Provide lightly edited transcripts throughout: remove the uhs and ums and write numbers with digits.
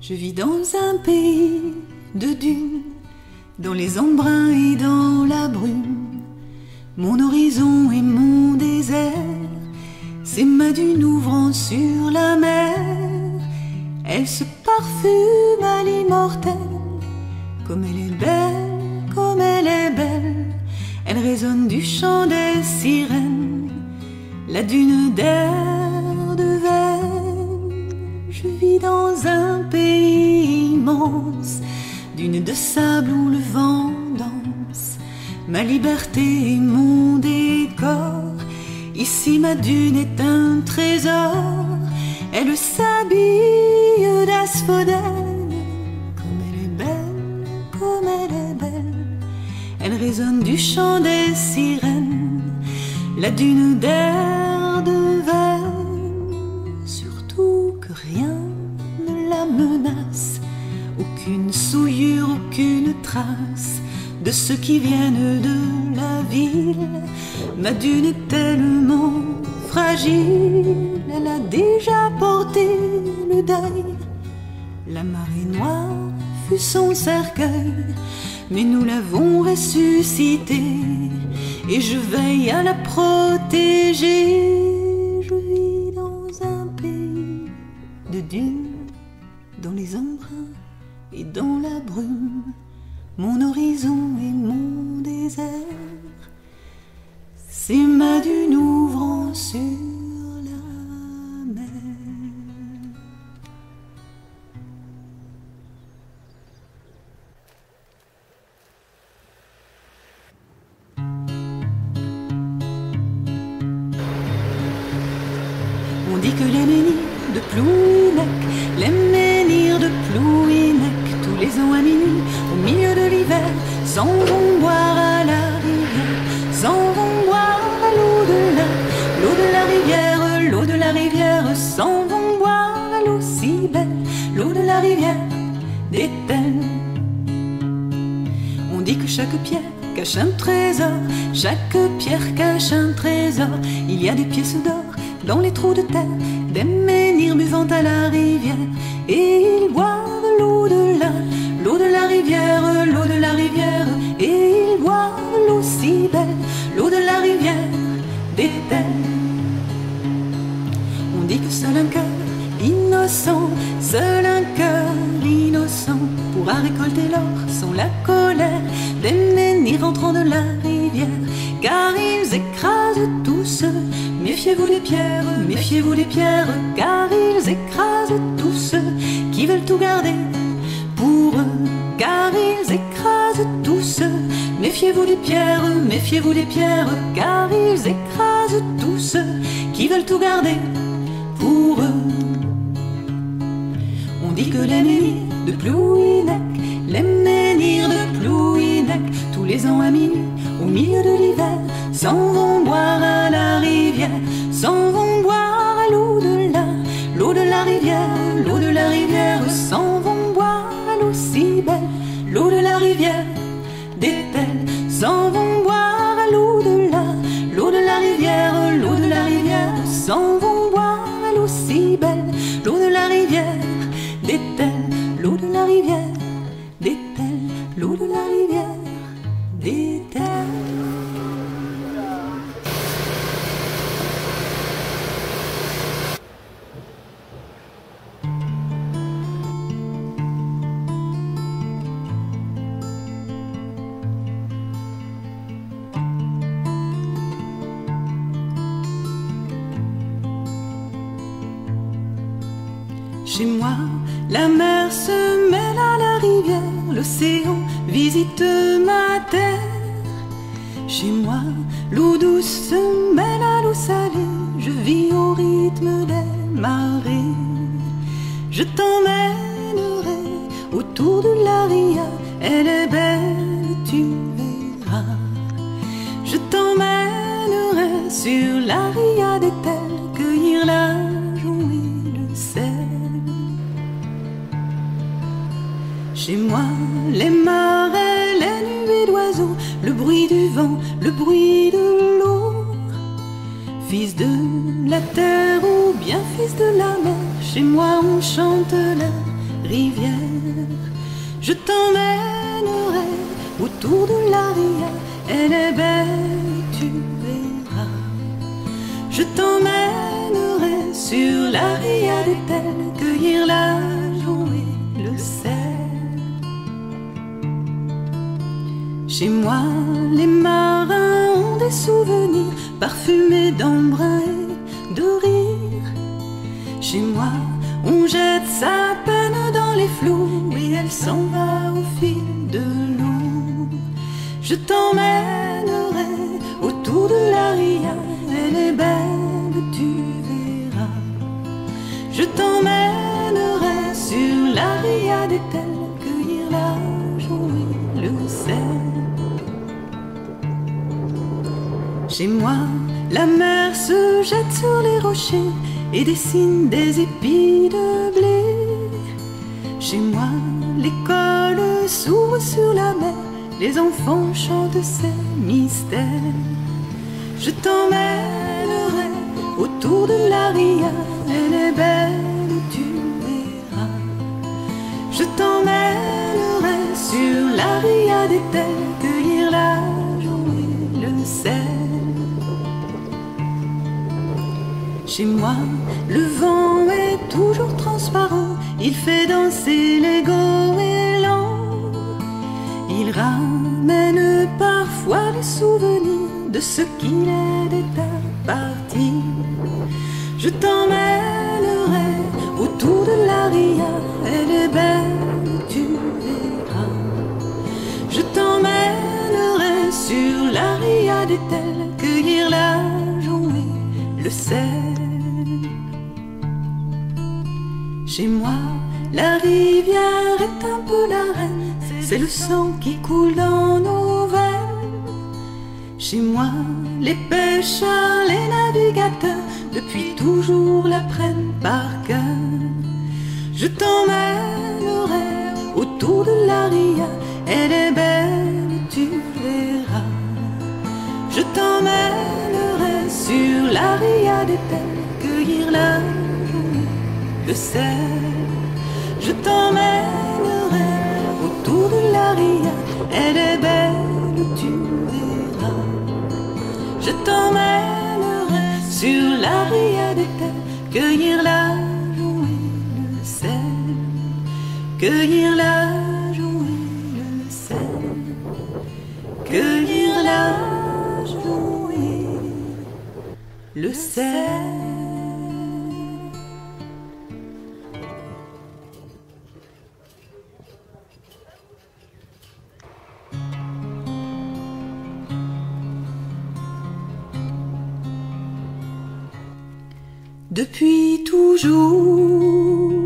Je vis dans un pays de dunes, dans les embruns et dans la brume. Mon horizon et mon désert, c'est ma dune ouvrant sur la mer. Elle se parfume à l'immortel, comme elle est belle, comme elle est belle. Elle résonne du chant des sirènes, la dune d'air de veine. Je vis dans un pays immense, dune de sable où le vent danse. Ma liberté est mon décor, ici ma dune est un trésor. Elle s'habille d'asphodèle, comme elle est belle, comme elle est belle. Elle résonne du chant des sirènes, la dune d'air de veine. Surtout que rien ne la menace, aucune souillure, aucune trace de ceux qui viennent de la ville. Ma dune est tellement fragile, elle a déjà porté le deuil. La marée noire fut son cercueil, mais nous l'avons ressuscitée, et je veille à la protéger. Je vis dans un pays de dunes, dans les embruns et dans la brume. Mon horizon et mon désert, c'est ma dune ouvrant sur la mer. On dit que les menhirs de Plouhinec, les menhirs de Plouhinec, tous les ans à minuit, au milieu de l'hiver, s'en vont boire à la rivière, s'en vont boire à l'eau de la rivière, l'eau de la rivière, s'en vont boire à l'eau si belle, l'eau de la rivière d'Étel. On dit que chaque pierre cache un trésor, chaque pierre cache un trésor. Il y a des pièces d'or dans les trous de terre, des menhirs buvant à la rivière, et ils boivent l'eau de la rivière, l'eau de la rivière, et ils boivent l'eau si belle, l'eau de la rivière d'Étel. On dit que seul un cœur innocent, seul un cœur innocent pourra récolter l'or sans la colère des menhirs entrant de la rivière, car ils écrasent tous. Méfiez-vous des pierres, méfiez-vous des pierres, car ils écrasent tous ceux qui veulent tout garder pour eux, car ils écrasent tous. Méfiez-vous des pierres, méfiez-vous des pierres, car ils écrasent tous ceux qui veulent tout garder pour eux. On dit que les menhirs de Plouhinec, les menhirs de Plouhinec, tous les ans à minuit, au milieu de l'hiver, s'en vont boire à la rivière, s'en vont boire à l'eau de la rivière, l'eau de la rivière, s'en vont boire à l'eau si belle, l'eau de la rivière d'Étel, s'en vont boire à l'eau de la rivière, l'eau de la rivière, s'en vont boire à l'eau si belle, l'eau de la rivière d'Étel, l'eau de la rivière d'Étel, l'eau de la rivière d'Étel. Chez moi, la mer se mêle à la rivière, l'océan visite ma terre. Chez moi, l'eau douce se mêle à l'eau salée, je vis au rythme des marées. Je t'emmènerai autour de la ria, elle est belle, tu verras. Je t'emmènerai sur la ria d'Étel, cueillir la joue et le sel. Chez moi, les marais, les nuées d'oiseaux, le bruit du vent, le bruit de l'eau. Fils de la terre ou bien fils de la mer, chez moi on chante la rivière. Je t'emmènerai autour de la ria, elle est belle, tu verras. Je t'emmènerai sur la ria d'Etel, cueillir la joue et le sel. Chez moi, les marins ont des souvenirs parfumés d'embrun et de rire. Chez moi, on jette sa peine dans les flots et elle s'en va au fil de l'eau. Je t'emmènerai autour de la ria, elle est belle, tu verras. Je t'emmènerai sur la ria d'Etel, cueillir la joue et le sel. Chez moi, la mer se jette sur les rochers et dessine des épis de blé. Chez moi, l'école s'ouvre sur la mer, les enfants chantent ces mystères. Je t'emmènerai autour de la ria, elle est belle, tu verras. Je t'emmènerai sur la ria d'Etel, cueillir la joue et le sel. Chez moi, le vent est toujours transparent, il fait danser les goélands. Il ramène parfois les souvenirs de ce qu'il est d'état parti. Je t'emmènerai autour de la ria, elle est belle, tu verras. Je t'emmènerai sur la ria d'Etel, cueillir la joue et le sel. Chez moi, la rivière est un peu la reine, c'est le sang qui coule dans nos veines. Chez moi, les pêcheurs, les navigateurs, depuis toujours la prennent par cœur. Je t'emmènerai autour de la ria, elle est belle, tu verras. Je t'emmènerai sur la ria d'Etel, cueillir la joue, le sel. Je t'emmènerai autour de la ria, elle est belle, tu verras. Je t'emmènerai sur la ria d'Etel, cueillir la joue et le sel. Cueillir la joue et le sel. Cueillir la joue et le sel. Depuis toujours,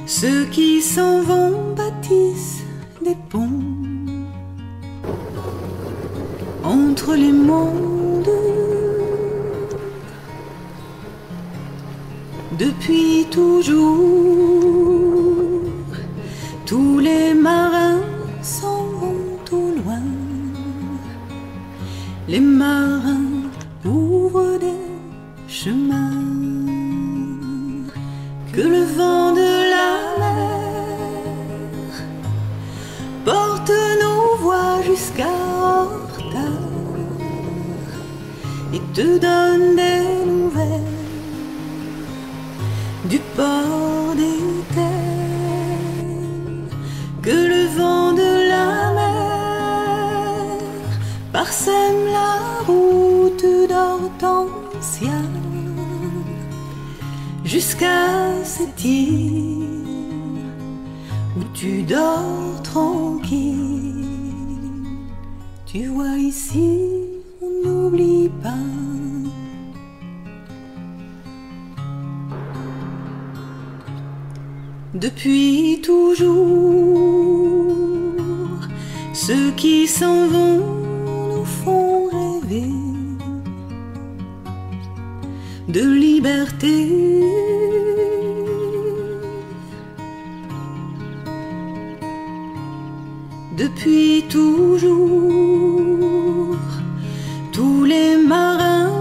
ceux qui s'en vont bâtissent des ponts entre les mondes. Depuis toujours, tous les marins s'en vont au loin. Les marins ouvrent des chemins que le vent de la mer porte nos voix jusqu'à Horta et te donne des nouvelles du port d'Etel. Que le vent de la mer parsème la route d'Hortensia jusqu'à cette île où tu dors tranquille. Tu vois ici, on n'oublie pas. Depuis toujours, ceux qui s'en vont nous font rêver de liberté. Depuis toujours, tous les marins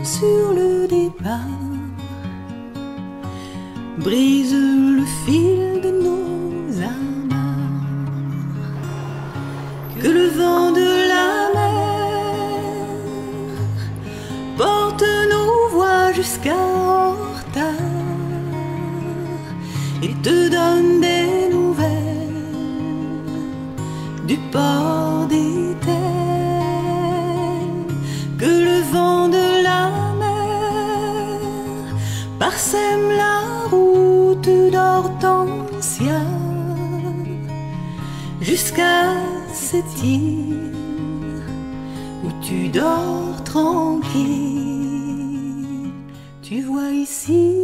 sur le départ brisent le fil du port des terres, que le vent de la mer parsème la route d'Hortensia jusqu'à cette île où tu dors tranquille. Tu vois ici